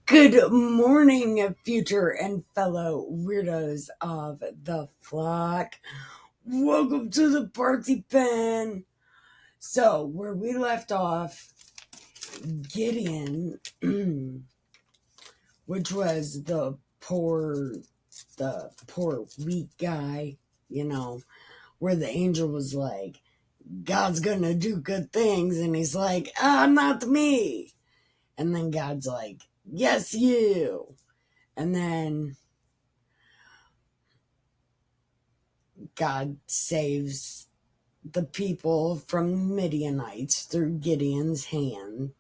Good morning, future and fellow weirdos of the flock. Welcome to the party pen. So, where we left off, Gideon, which was the poor weak guy, where the angel was like, God's gonna do good things, and he's like, not me. And then God's like, yes, you. And then God saves the people from Midianites through Gideon's hand,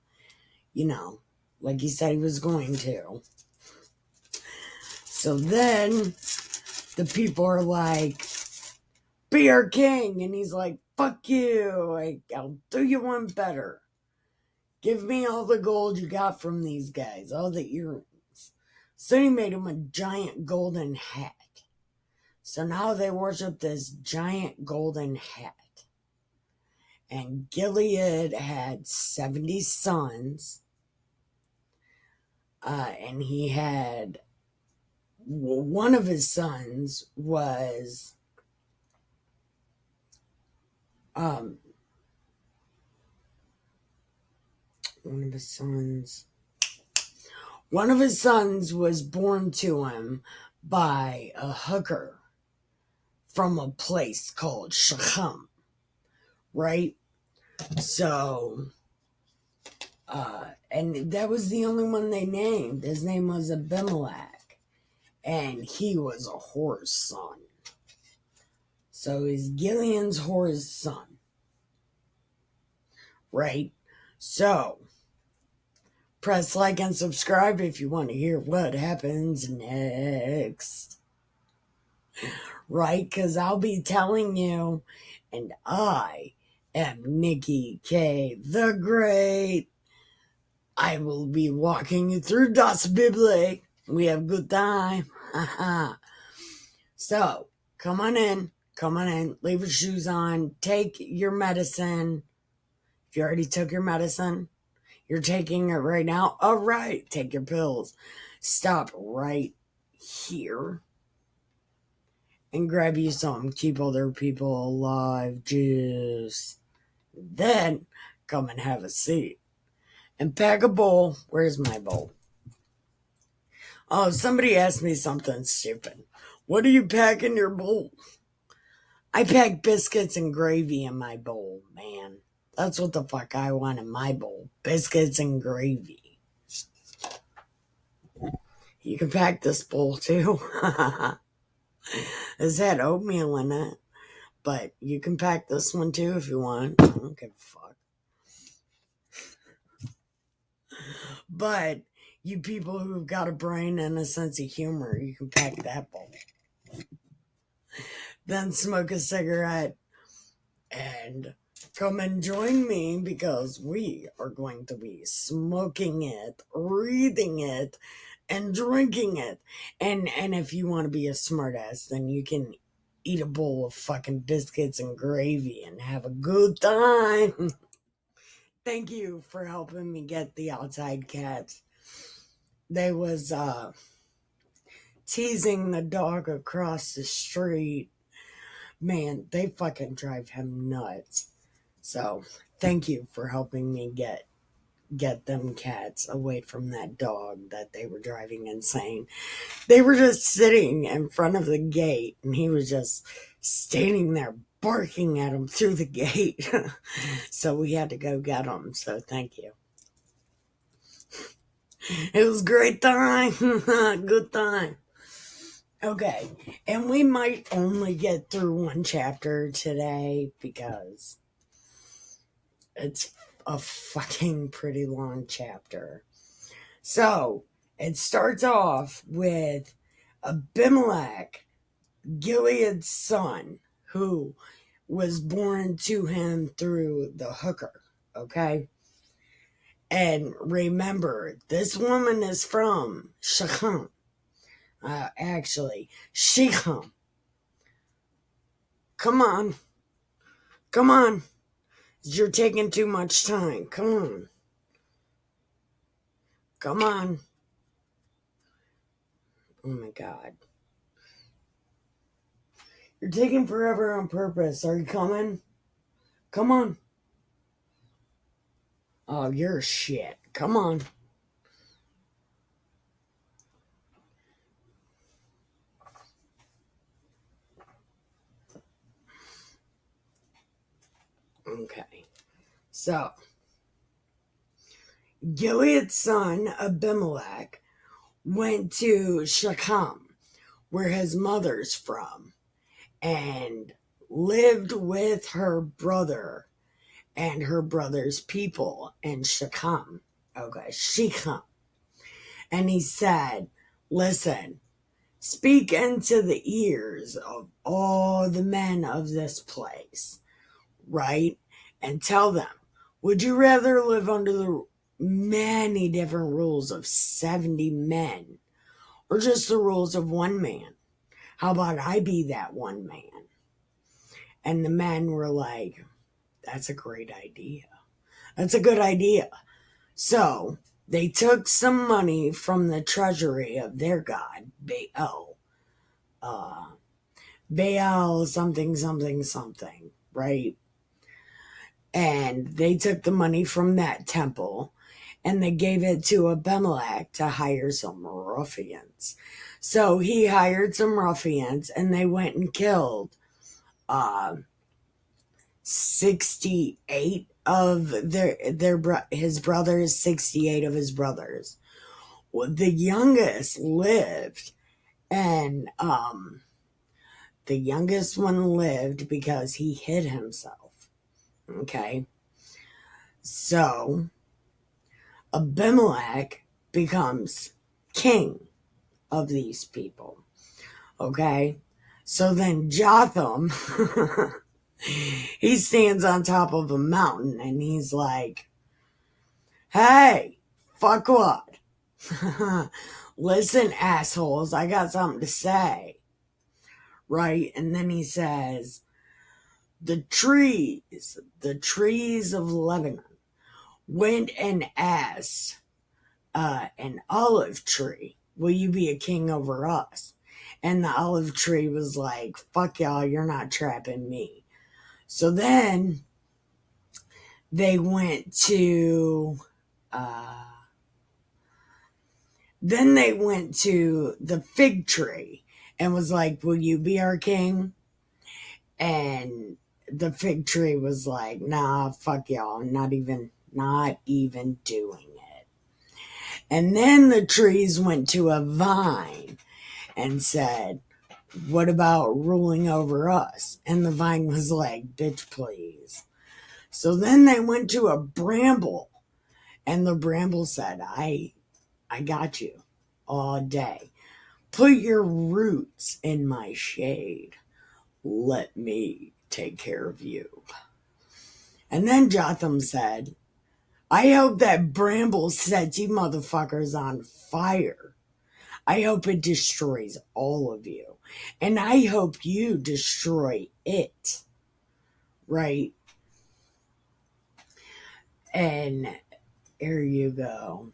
you know, like he said he was going to. So then the people are like, be our king. And he's like, fuck you. I'll do you one better. Give me all the gold you got from these guys, all the earrings. So he made him a giant golden hat. So now they worship this giant golden hat. And Gilead had 70 sons, and he had one of his sons was um, one of his sons was born to him by a hooker from a place called Shechem, right? So, and that was the only one they named. His name was Abimelech, and he was a whore's son. So he's Gileon's whore's son, right? So, press like and subscribe if you want to hear what happens next, right? Because I'll be telling you, and I am Nikki K the Great. I will be walking you through Das Bible. We have good time. So, come on in, leave your shoes on, take your medicine. If you already took your medicine, you're taking it right now. All right, take your pills. Stop right here and grab you some keep other people alive juice. Then come and have a seat and pack a bowl. Where's my bowl? Oh, somebody asked me something stupid. What do you pack in your bowl? I pack biscuits and gravy in my bowl, man. That's what the fuck I want in my bowl. Biscuits and gravy. You can pack this bowl too. It's had oatmeal in it. But you can pack this one too if you want. I don't give a fuck. But you people who've got a brain and a sense of humor, you can pack that bowl. Then smoke a cigarette and come and join me because we are going to be smoking it, reading it, and drinking it. And if you want to be a smartass, then you can eat a bowl of fucking biscuits and gravy and have a good time. Thank you for helping me get the outside cats. They was teasing the dog across the street. Man, they fucking drive him nuts. So, thank you for helping me get them cats away from that dog that they were driving insane. They were just sitting in front of the gate, and he was just standing there barking at them through the gate. So we had to go get them. So thank you. It was a great time. Good time. Okay. And we might only get through one chapter today because it's a fucking pretty long chapter. So it starts off with Abimelech, Gilead's son, who was born to him through the hooker. Okay. And remember, this woman is from Shechem. Actually, Shechem. Come on. Come on. You're taking too much time. Come on. Come on. Oh my God. You're taking forever on purpose. Are you coming? Come on. Oh, you're shit. Come on. Okay. So, Gilead's son Abimelech went to Shechem, where his mother's from, and lived with her brother and her brother's people in Shechem. Okay, Shechem. And he said, listen, speak into the ears of all the men of this place, right? And tell them, would you rather live under the many different rules of 70 men or just the rules of one man? How about I be that one man? And the men were like, that's a great idea. That's a good idea. So they took some money from the treasury of their god, Baal. Baal something, something, something, right? And they took the money from that temple and they gave it to Abimelech to hire some ruffians. So he hired some ruffians and they went and killed 68 of his brothers, 68 of his brothers. Well, the youngest lived, and the youngest one lived because he hid himself. Okay. So Abimelech becomes king of these people. Okay. So then Jotham, he stands on top of a mountain and he's like, hey, fuck what? Listen, assholes, I got something to say. Right? And then he says, the trees of Lebanon went and asked an olive tree, will you be a king over us? And the olive tree was like, fuck y'all, you're not trapping me. So then they went to the fig tree and was like, will you be our king? And the fig tree was like, nah, fuck y'all, not even doing it. And then the trees went to a vine and said, what about ruling over us? And the vine was like, bitch, please. So then they went to a bramble, and the bramble said, I got you all day. Put your roots in my shade. Let me take care of you. And then Jotham said, I hope that bramble sets you motherfuckers on fire. I hope it destroys all of you. And I hope you destroy it. Right? And here you go.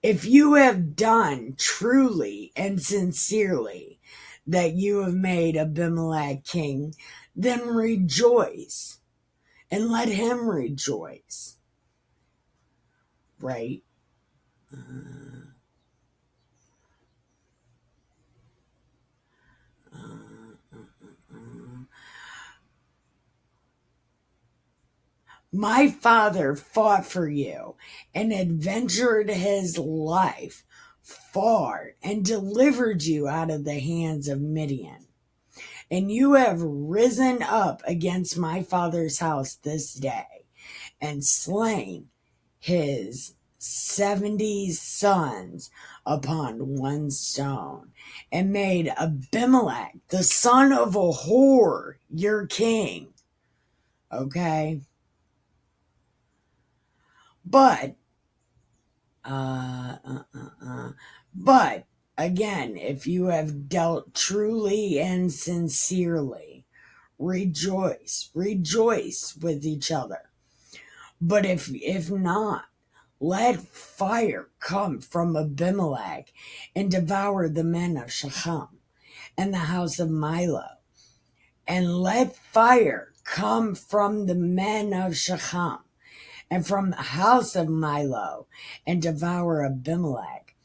If you have done truly and sincerely that you have made Abimelech king, then rejoice and let him rejoice. Right? My father fought for you and adventured his life far and delivered you out of the hands of Midian. And you have risen up against my father's house this day and slain his 70 sons upon one stone, and made Abimelech, the son of a whore, your king. Okay? But, but again, if you have dealt truly and sincerely, rejoice with each other. But if not, let fire come from Abimelech and devour the men of Shechem and the house of Milo. And let fire come from the men of Shechem and from the house of Milo and devour Abimelech.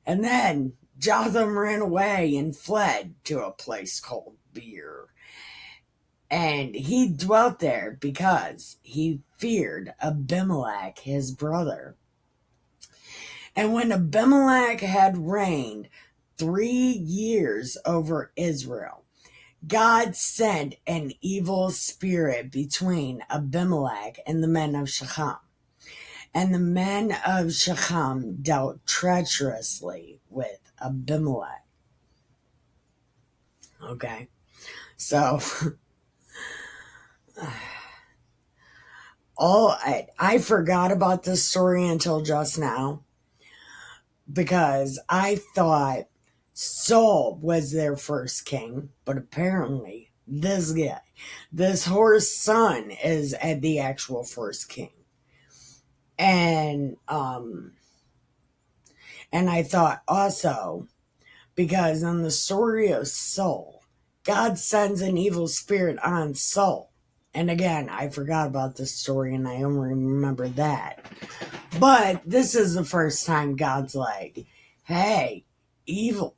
And then Jotham ran away and fled to a place called Beer. And he dwelt there because he feared Abimelech, his brother. And when Abimelech had reigned 3 years over Israel, God sent an evil spirit between Abimelech and the men of Shechem. And the men of Shechem dealt treacherously with Abimelech. Okay, so I forgot about this story until just now because I thought Saul was their first king, but apparently this guy, this horse son, is at the actual first king. And I thought also, because in the story of Saul, God sends an evil spirit on Saul. And again, I forgot about this story and I only remember that. But this is the first time God's like, hey, evil,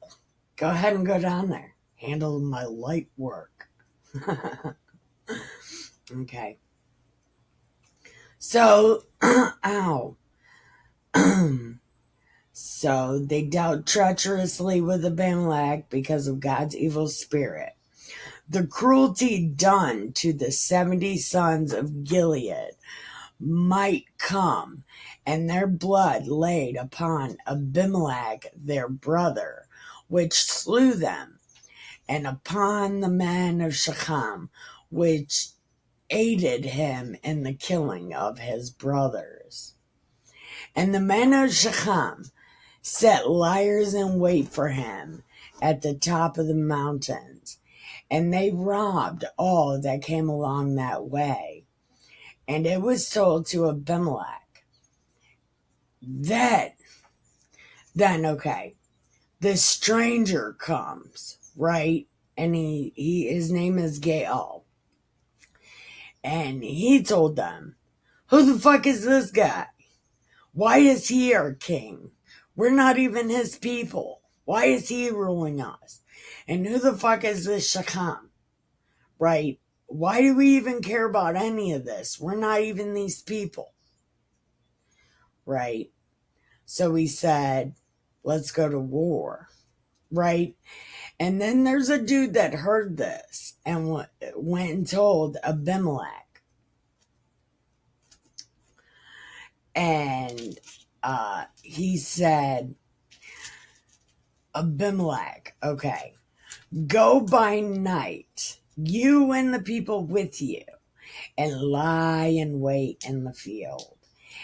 go ahead and go down there. Handle my light work. Okay. So, ow. So they dealt treacherously with Abimelech because of God's evil spirit. The cruelty done to the 70 sons of Gilead might come, and their blood laid upon Abimelech their brother, which slew them, and upon the men of Shechem, which aided him in the killing of his brothers. And the men of Shechem set liers in wait for him at the top of the mountains, and they robbed all that came along that way. And it was told to Abimelech that then, okay, this stranger comes, right? And his name is Gaal. And he told them, who the fuck is this guy? Why is he our king? We're not even his people. Why is he ruling us? And who the fuck is this Shechem? Right? Why do we even care about any of this? We're not even these people. Right? So he said, let's go to war. Right? And then there's a dude that heard this and went and told Abimelech. And he said, Abimelech, okay, go by night, you and the people with you, and lie in wait in the field.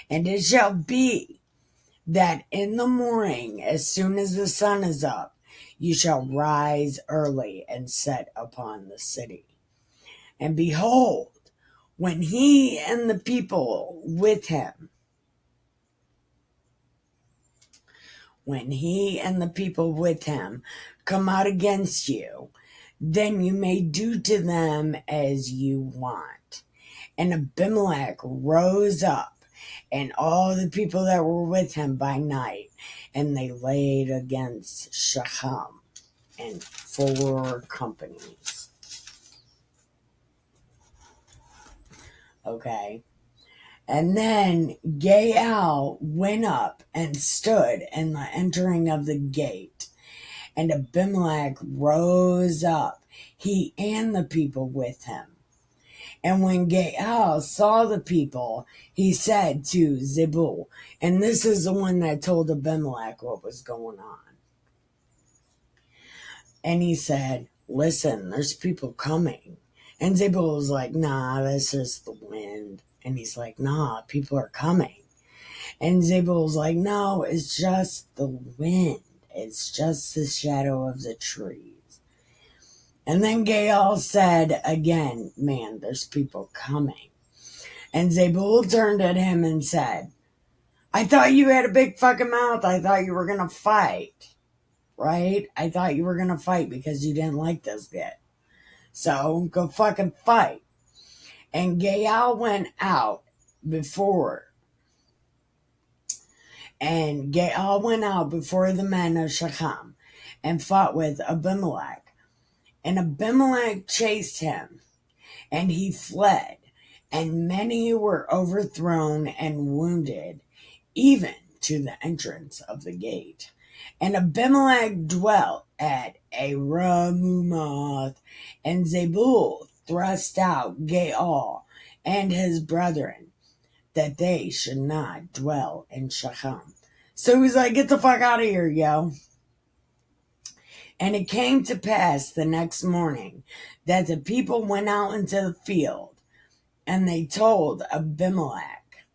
And it shall be that in the morning, as soon as the sun is up, you shall rise early and set upon the city. And behold, when he and the people with him come out against you, then you may do to them as you want. And Abimelech rose up, and all the people that were with him by night, and they laid against Shechem in 4 companies. Okay. And then Gaal went up and stood in the entering of the gate. And Abimelech rose up, he and the people with him. And when Gaal saw the people, he said to Zebul, and this is the one that told Abimelech what was going on. And he said, listen, there's people coming. And Zebul was like, nah, that's just the wind. And he's like, nah, people are coming. And Zebul's like, no, it's just the wind. It's just the shadow of the trees. And then Gaal said again, man, there's people coming. And Zebul turned at him and said, I thought you had a big fucking mouth. I thought you were gonna fight, right? I thought you were gonna fight because you didn't like this guy. So go fucking fight. And Gaal went out before. And Gaal went out before the men of Shechem and fought with Abimelech. And Abimelech chased him, and he fled. And many were overthrown and wounded, even to the entrance of the gate. And Abimelech dwelt at Aramumoth, and Zebul thrust out Gaal and his brethren, that they should not dwell in Shechem. So he's like, get the fuck out of here, yo. And it came to pass the next morning that the people went out into the field, and they told Abimelech.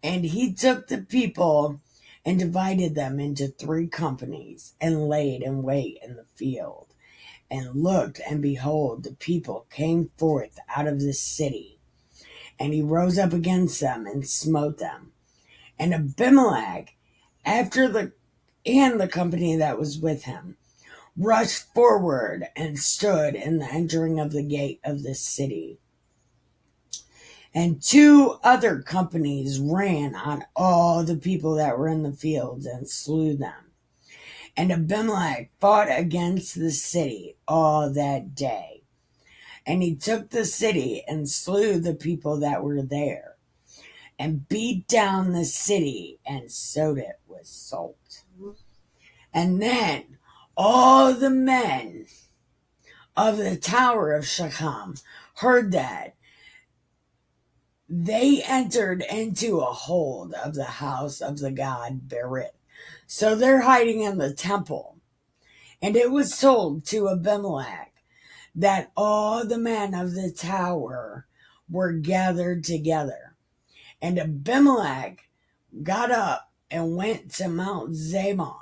And he took the people and divided them into 3 companies, and laid in wait in the field, and looked, and behold, the people came forth out of the city. And he rose up against them and smote them. And Abimelech, and the company that was with him, rushed forward and stood in the entering of the gate of the city. And 2 other companies ran on all the people that were in the fields and slew them. And Abimelech fought against the city all that day. And he took the city and slew the people that were there, and beat down the city and sowed it with salt. And then all the men of the tower of Shechem heard that. They entered into a hold of the house of the god Berith. So they're hiding in the temple. And it was told to Abimelech that all the men of the tower were gathered together. And Abimelech got up and went to Mount Zabon,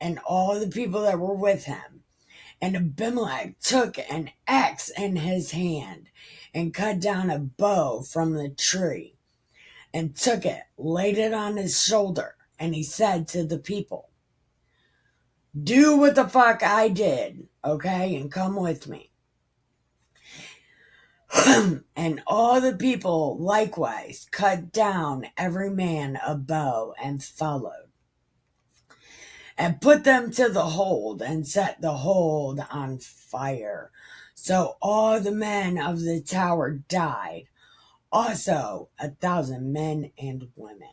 and all the people that were with him. And Abimelech took an axe in his hand and cut down a bow from the tree, and took it, laid it on his shoulder, and he said to the people, do what the fuck I did, okay, and come with me. And all the people likewise cut down every man a bow and followed, and put them to the hold, and set the hold on fire. So all the men of the tower died, also 1,000 men and women.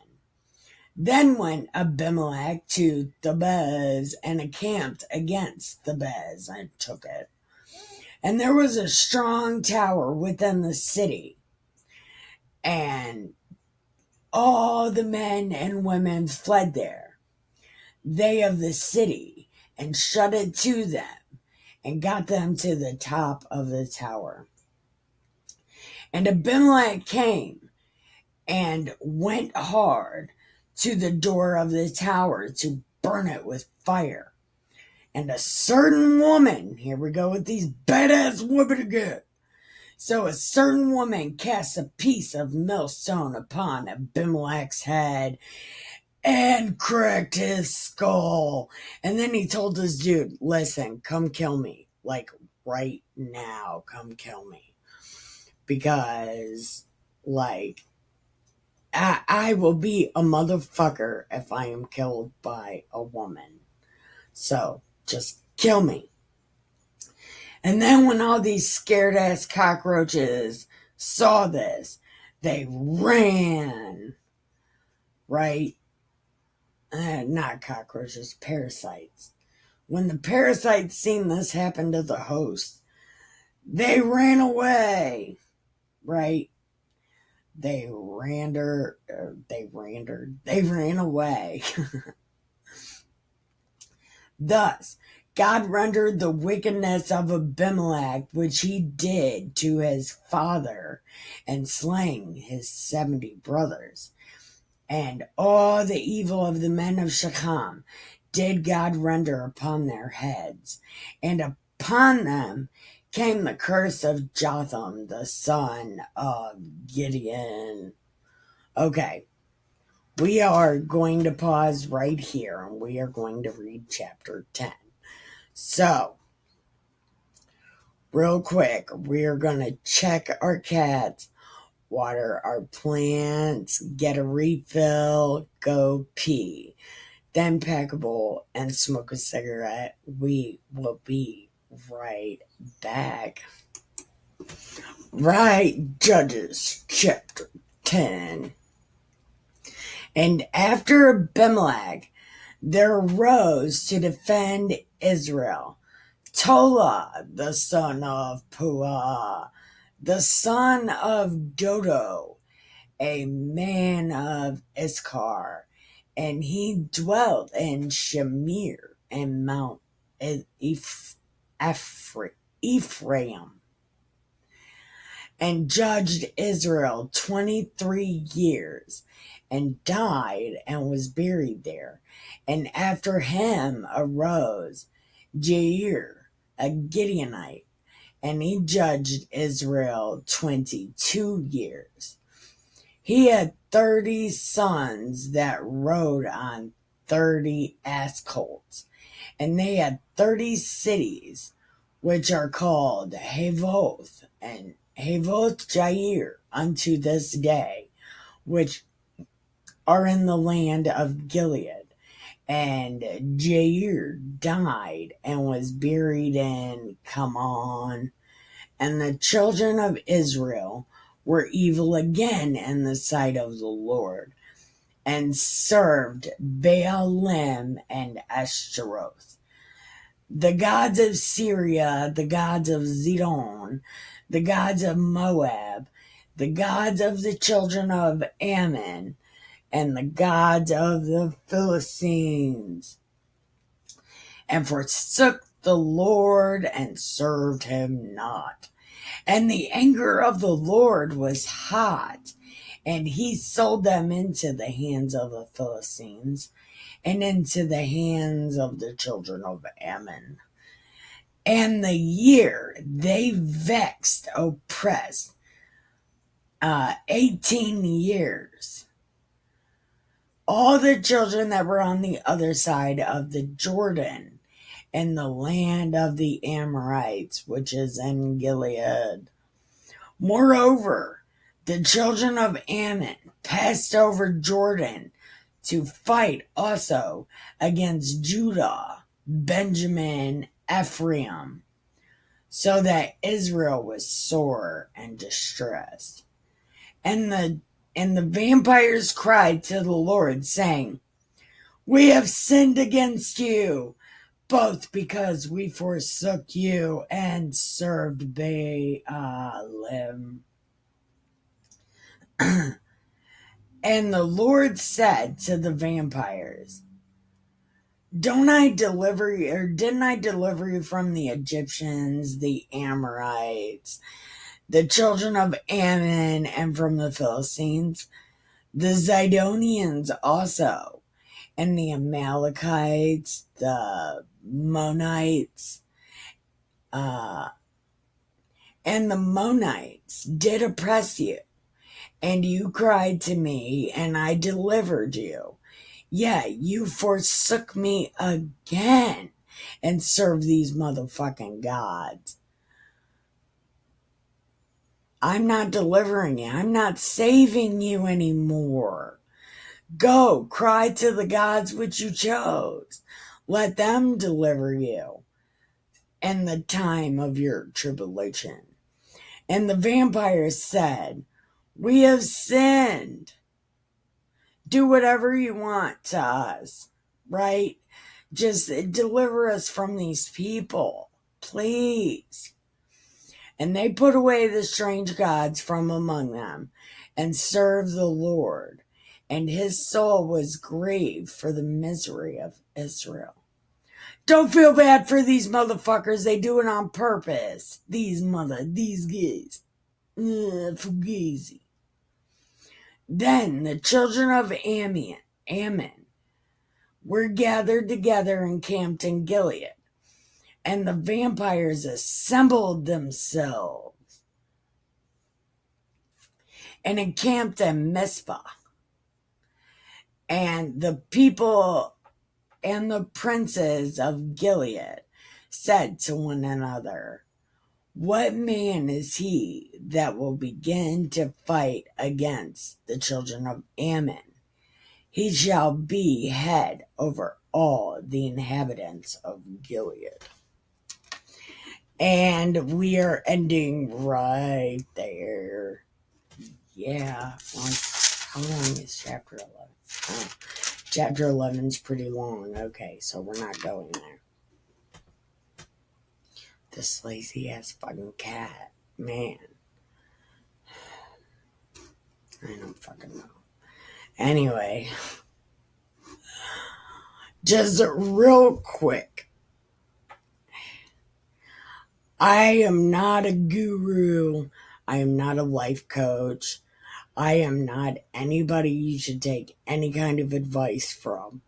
Then went Abimelech to Thebez, and encamped against Thebez, and took it. And there was a strong tower within the city, and all the men and women fled there, they of the city, and shut it to them, and got them to the top of the tower. And Abimelech came and went hard to the door of the tower to burn it with fire. And a certain woman, here we go with these badass women again. So a certain woman cast a piece of millstone upon Abimelech's head and cracked his skull. And then he told this dude, listen, come kill me. Like, right now, come kill me. Because, like, I will be a motherfucker if I am killed by a woman. So, just kill me. And then when all these scared ass cockroaches saw this, they ran, right? Not cockroaches, parasites. When the parasites seen this happen to the host, they ran away, right? They ran away. Thus, God rendered the wickedness of Abimelech, which he did to his father, and slaying his 70 brothers. And all the evil of the men of Shechem did God render upon their heads. And upon them came the curse of Jotham, the son of Gideon. Okay, we are going to pause right here and we are going to read chapter 10. So, real quick, we're going to check our cats, water our plants, get a refill, go pee, then pack a bowl and smoke a cigarette. We will be right back. Right, Judges, chapter 10. And after Abimelech, there arose to defend Israel Tola, the son of Puah, the son of Dodo, a man of Issachar, and he dwelt in Shamir and Mount Ephraim, and judged Israel 23 years, and died and was buried there. And after him arose Jair, a Gideonite, and he judged Israel 22 years. He had 30 sons that rode on 30 ass colts, and they had 30 cities, which are called Havoth and Havoth Jair unto this day, which are in the land of Gilead. And Jair died and was buried in, come on. And the children of Israel were evil again in the sight of the Lord, and served Baalim and Ashtaroth, the gods of Syria, the gods of Zidon, the gods of Moab, the gods of the children of Ammon, and the gods of the Philistines, and forsook the Lord and served him not. And the anger of the Lord was hot, and he sold them into the hands of the Philistines and into the hands of the children of Ammon. And the year they vexed, oppressed, 18 years, all the children that were on the other side of the Jordan, in the land of the Amorites, which is in Gilead. Moreover, the children of Ammon passed over Jordan to fight also against Judah, Benjamin, Ephraim, so that Israel was sore and distressed. And the vampires cried to the Lord, saying, "We have sinned against you, both because we forsook you and served Baalim." And the Lord said to the vampires, didn't I deliver you from the Egyptians, the Amorites, the children of Ammon, and from the Philistines, the Zidonians also, and the Amalekites, the Monites, and the Monites did oppress you, and you cried to me, and I delivered you. Yeah, you forsook me again and served these motherfucking gods. I'm not delivering you. I'm not saving you anymore. Go, cry to the gods which you chose. Let them deliver you in the time of your tribulation. And the vampires said, "We have sinned. Do whatever you want to us, right? Just deliver us from these people, please." And they put away the strange gods from among them and served the Lord. And his soul was grieved for the misery of Israel. Don't feel bad for these motherfuckers. They do it on purpose. These guys. Fugazi. Then the children of Ammon were gathered together and camped in Gilead. And the vampires assembled themselves and encamped in Mizpah. And the people and the princes of Gilead said to one another, what man is he that will begin to fight against the children of Ammon? He shall be head over all the inhabitants of Gilead. And we are ending right there. Yeah. Well, how long is chapter 11? Oh, chapter 11 is pretty long. Okay, so we're not going there. This lazy ass fucking cat. Man. I don't fucking know. Anyway. Just real quick. I am not a guru. I am not a life coach. I am not anybody you should take any kind of advice from.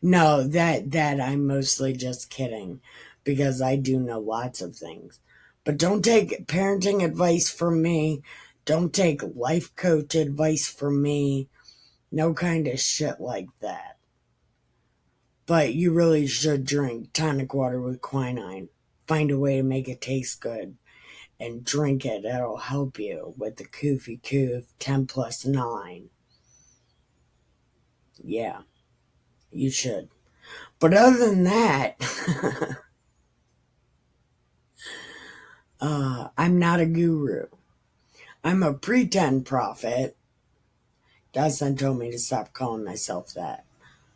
No, that I'm mostly just kidding, because I do know lots of things. But don't take parenting advice from me. Don't take life coach advice from me. No kind of shit like that. But you really should drink tonic water with quinine. Find a way to make it taste good and drink it. It'll help you with the Koofy Koof 10 plus 9. Yeah, you should. But other than that, I'm not a guru. I'm a pretend prophet. Dustin told me to stop calling myself that.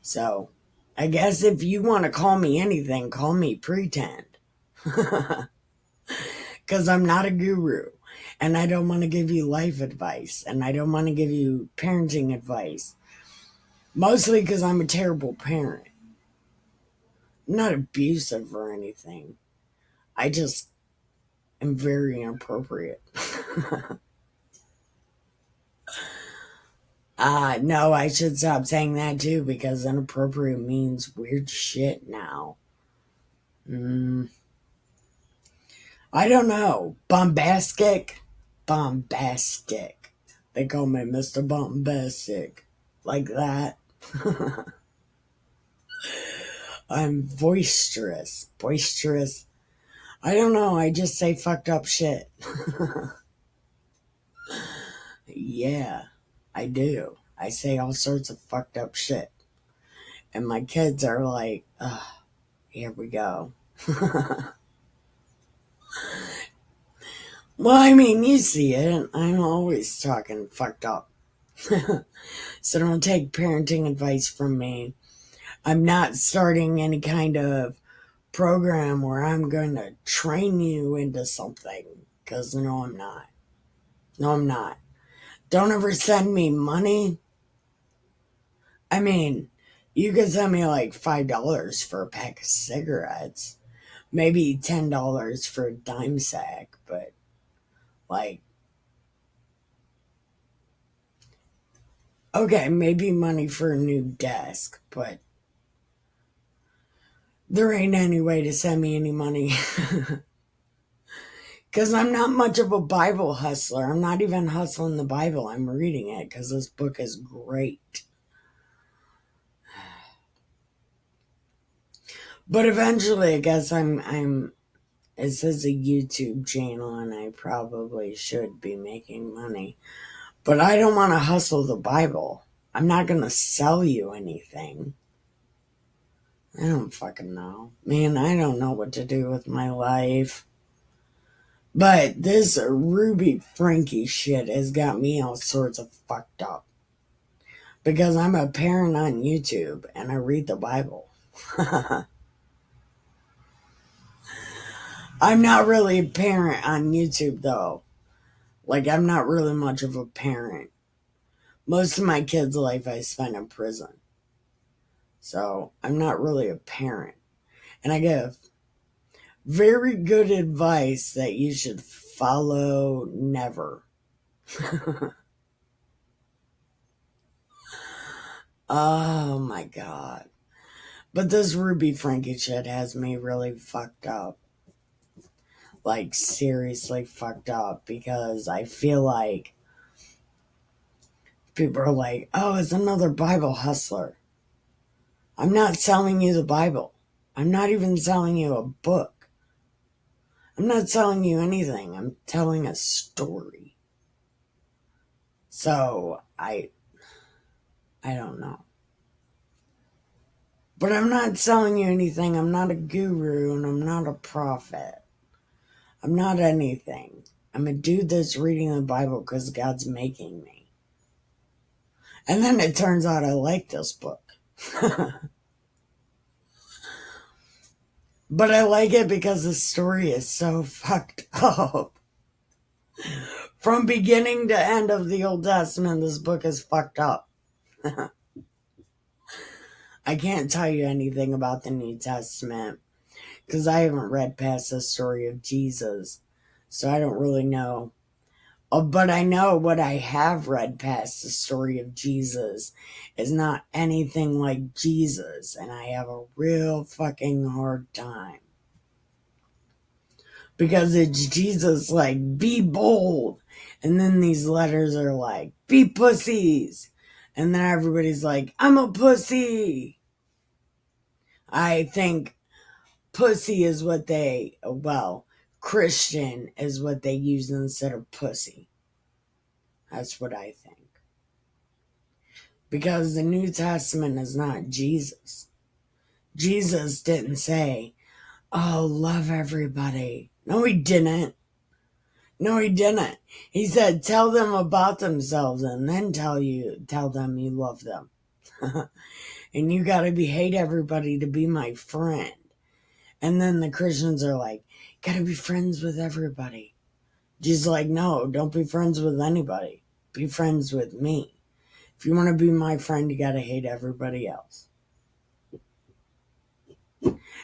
So, I guess if you want to call me anything, call me pretend. Because I'm not a guru. And I don't want to give you life advice. And I don't want to give you parenting advice. Mostly because I'm a terrible parent. I'm not abusive or anything. I just am very inappropriate. No, I should stop saying that too, because inappropriate means weird shit now. I don't know. Bombastic? Bombastic. They call me Mr. Bombastic. Like that. I'm boisterous. Boisterous. I don't know. I just say fucked up shit. Yeah, I do. I say all sorts of fucked up shit. And my kids are like, ugh, here we go. Well, I mean, you see it. I'm always talking fucked up. So don't take parenting advice from me. I'm not starting any kind of program where I'm going to train you into something. Because no, I'm not. No, I'm not. Don't ever send me money. I mean, you could send me like $5 for a pack of cigarettes. Maybe $10 for a dime sack. But, like, okay, maybe money for a new desk. But there ain't any way to send me any money. Because I'm not much of a Bible hustler. I'm not even hustling the Bible. I'm reading it because this book is great. But eventually, I guess it says a YouTube channel and I probably should be making money. But I don't want to hustle the Bible. I'm not going to sell you anything. I don't fucking know. Man, I don't know what to do with my life. But this Ruby Frankie shit has got me all sorts of fucked up. Because I'm a parent on YouTube and I read the Bible. I'm not really a parent on YouTube though. Like, I'm not really much of a parent. Most of my kids' life I spent in prison. So, I'm not really a parent. And I give very good advice that you should follow never. Oh my God. But this Ruby Frankie shit has me really fucked up. Like, seriously fucked up, because I feel like People are like, oh, it's another Bible hustler. I'm not selling you the Bible. I'm not even selling you a book. I'm not selling you anything. I'm telling a story. So I don't know. But I'm not selling you anything. I'm not a guru and I'm not a prophet. I'm not anything. I'm a dude that's reading the Bible because God's making me. And then it turns out I like this book. But I like it because the story is so fucked up. From beginning to end of the Old Testament, this book is fucked up. I can't tell you anything about the New Testament because I haven't read past the story of Jesus. So I don't really know. Oh, but I know what I have read past the story of Jesus is not anything like Jesus. And I have a real fucking hard time. Because it's Jesus like, be bold. And then these letters are like, be pussies. And then everybody's like, I'm a pussy. I think pussy is what Christian is what they use instead of pussy. That's what I think. Because the New Testament is not Jesus. Jesus didn't say, oh, love everybody. No, he didn't. No, he didn't. He said, tell them about themselves and then tell them you love them. And you gotta hate everybody to be my friend. And then the Christians are like, gotta be friends with everybody. Jesus like, no, don't be friends with anybody. Be friends with me. If you want to be my friend, you gotta hate everybody else.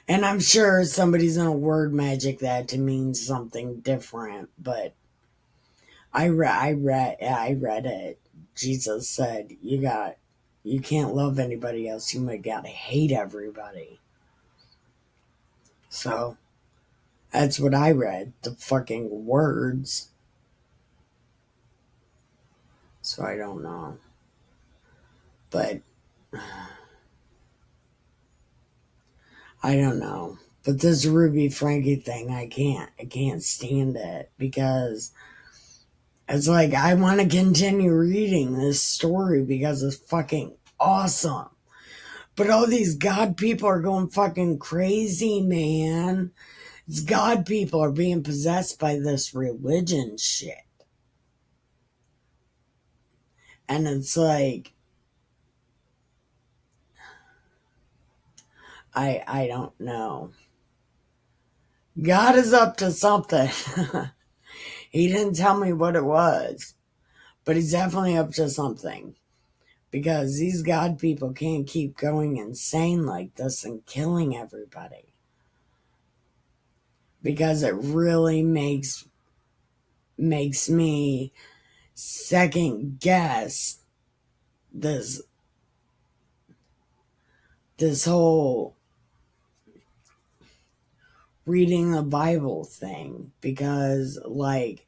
And I'm sure somebody's gonna word magic that to mean something different, but I read it. Jesus said, you can't love anybody else. You might gotta hate everybody. So that's what I read. The fucking words. So I don't know. But I don't know. But this Ruby Frankie thing, I can't stand it because it's like I want to continue reading this story because it's fucking awesome. But all these God people are going fucking crazy, man. It's God people are being possessed by this religion shit. And it's like, I don't know. God is up to something. He didn't tell me what it was, but he's definitely up to something. Because these God people can't keep going insane like this and killing everybody. Because it really makes me second guess this whole reading the Bible thing. Because, like,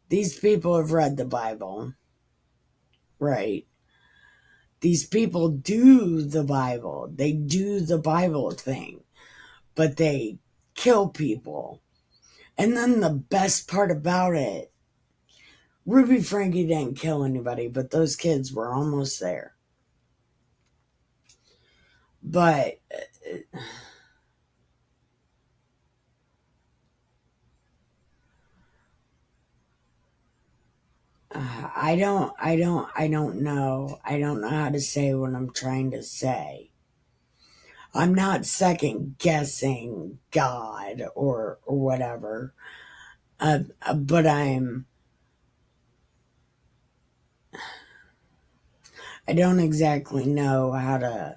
these people have read the Bible, right? These people do the Bible. They do the Bible thing. But they kill people. And then the best part about it, Ruby Frankie didn't kill anybody, but those kids were almost there. But I don't know. I don't know how to say what I'm trying to say. I'm not second guessing God or whatever. But I don't exactly know how to.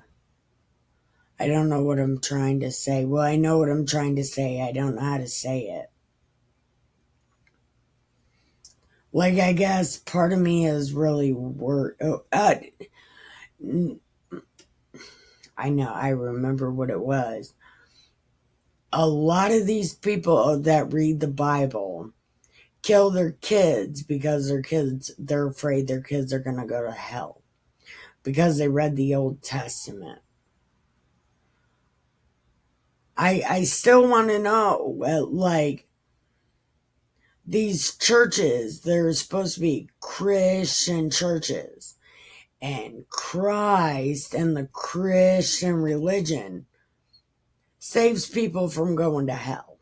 I don't know what I'm trying to say. Well, I know what I'm trying to say. I don't know how to say it. Like, I guess part of me is really I know, I remember what it was. A lot of these people that read the Bible kill their kids because they're afraid their kids are going to go to hell because they read the Old Testament. I still want to know, like, these churches, they're supposed to be Christian churches, and Christ and the Christian religion saves people from going to hell.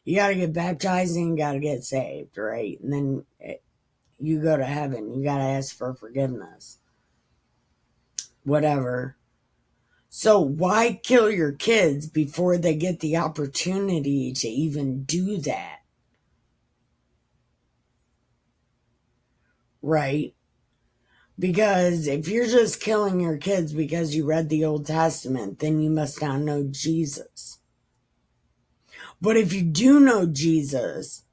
You got to get baptized and you got to get saved, right? And then you go to heaven. You got to ask for forgiveness. Whatever. So why kill your kids before they get the opportunity to even do that? Right? Because if you're just killing your kids because you read the Old Testament, then you must not know Jesus. But if you do know Jesus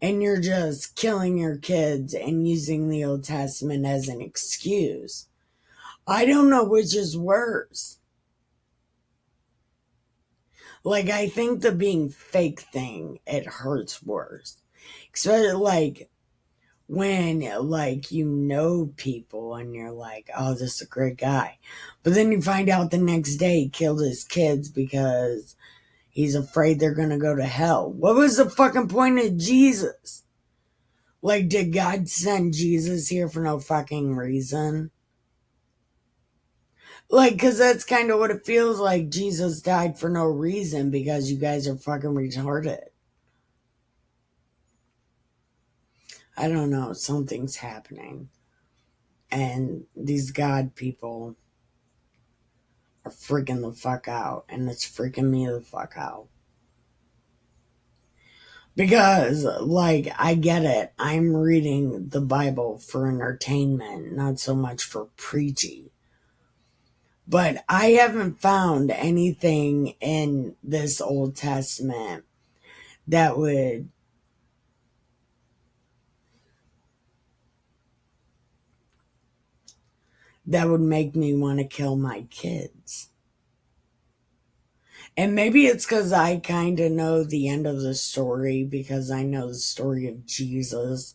and you're just killing your kids and using the Old Testament as an excuse, I don't know which is worse. Like, I think the being fake thing, it hurts worse. Especially, like, when, like, you know people and you're like, oh, this is a great guy. But then you find out the next day he killed his kids because he's afraid they're going to go to hell. What was the fucking point of Jesus? Like, did God send Jesus here for no fucking reason? Like, because that's kind of what it feels like. Jesus died for no reason because you guys are fucking retarded. I don't know. Something's happening. And these God people are freaking the fuck out. And it's freaking me the fuck out. Because, like, I get it. I'm reading the Bible for entertainment, not so much for preaching. But I haven't found anything in this Old Testament that would make me want to kill my kids. And maybe it's because I kind of know the end of the story because I know the story of Jesus.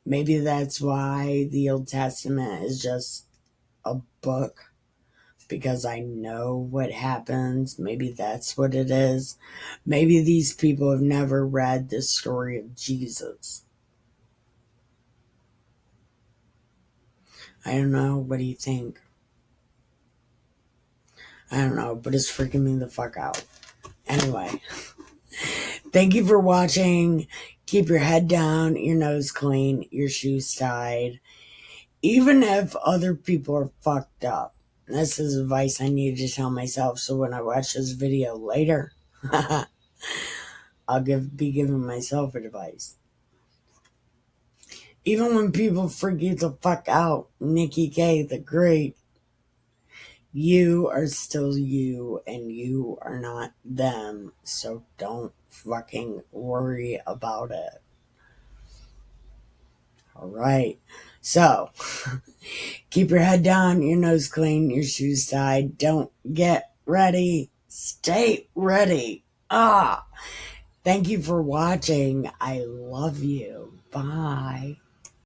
Maybe that's why the Old Testament is just a book, because I know what happens. Maybe that's what it is. Maybe these people have never read the story of Jesus. I don't know. What do you think? I don't know, but it's freaking me the fuck out. Anyway, thank you for watching. Keep your head down, your nose clean, your shoes tied. Even if other people are fucked up. This is advice I need to tell myself so when I watch this video later, I'll be giving myself advice. Even when people freak you the fuck out, Nikki K, the great, you are still you and you are not them. So don't fucking worry about it. All right. So keep your head down, your nose clean, your shoes tied. Don't get ready. Stay ready. Thank you for watching. I love you. Bye.